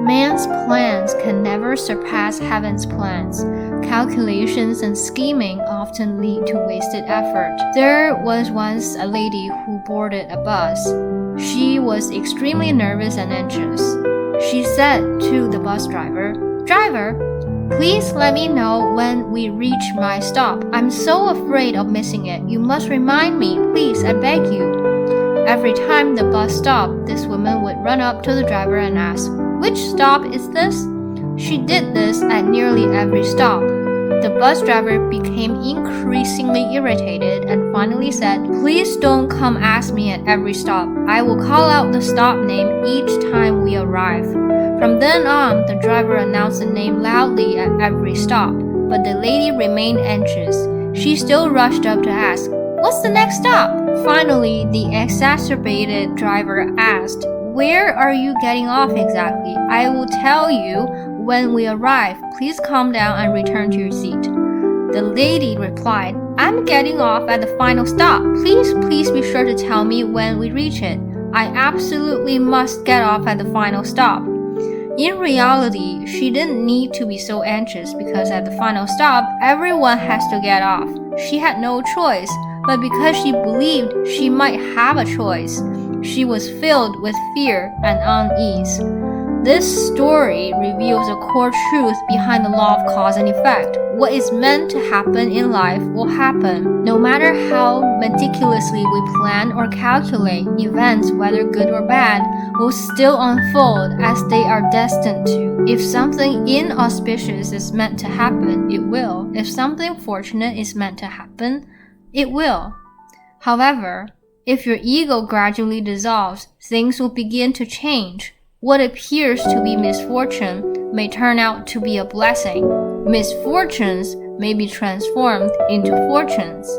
Man's plans can never surpass heaven's plans. Calculations and scheming often lead to wasted effort. There was once a lady who boarded a bus. She was extremely nervous and anxious. She said to the bus driver, "Driver, please let me know when we reach my stop. I'm so afraid of missing it. You must remind me, please, I beg you." Every time the bus stopped, this woman would run up to the driver and ask, "Which stop is this?" She did this at nearly every stop. The bus driver became increasingly irritated and finally said, "Please don't come ask me at every stop. I will call out the stop name each time we arrive." From then on, the driver announced the name loudly at every stop, but the lady remained anxious. She still rushed up to ask, "What's the next stop?" Finally, the exacerbated driver asked, "Where are you getting off exactly? I will tell you when we arrive. Please calm down and return to your seat." The lady replied, "I'm getting off at the final stop. Please be sure to tell me when we reach it. I absolutely must get off at the final stop." In reality, she didn't need to be so anxious because at the final stop, everyone has to get off. She had no choice, but because she believed she might have a choice, she was filled with fear and unease. This story reveals a core truth behind the law of cause and effect. What is meant to happen in life will happen. No matter how meticulously we plan or calculate, events, whether good or bad, will still unfold as they are destined to. If something inauspicious is meant to happen, it will. If something fortunate is meant to happen, it will. However, if your ego gradually dissolves, things will begin to change. What appears to be misfortune may turn out to be a blessing. Misfortunes may be transformed into fortunes.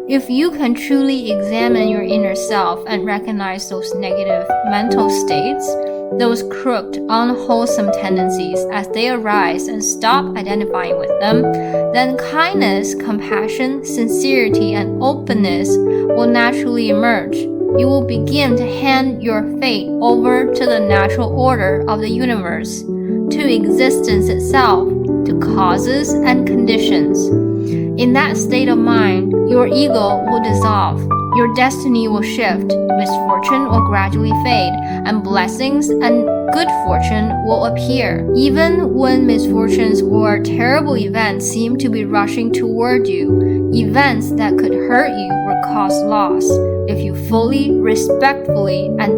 If you can truly examine your inner self and recognize those negative mental states, those crooked, unwholesome tendencies as they arise and stop identifying with them, then kindness, compassion, sincerity, and openness will naturally emerge. You will begin to hand your fate over to the natural order of the universe, to existence itself, to causes and conditions. In that state of mind, your ego will dissolve, your destiny will shift, misfortune will gradually fade, and blessings and good fortune will appear. Even when misfortunes or terrible events seem to be rushing toward you, events that could hurt you or cause loss, if you fully, respectfully, and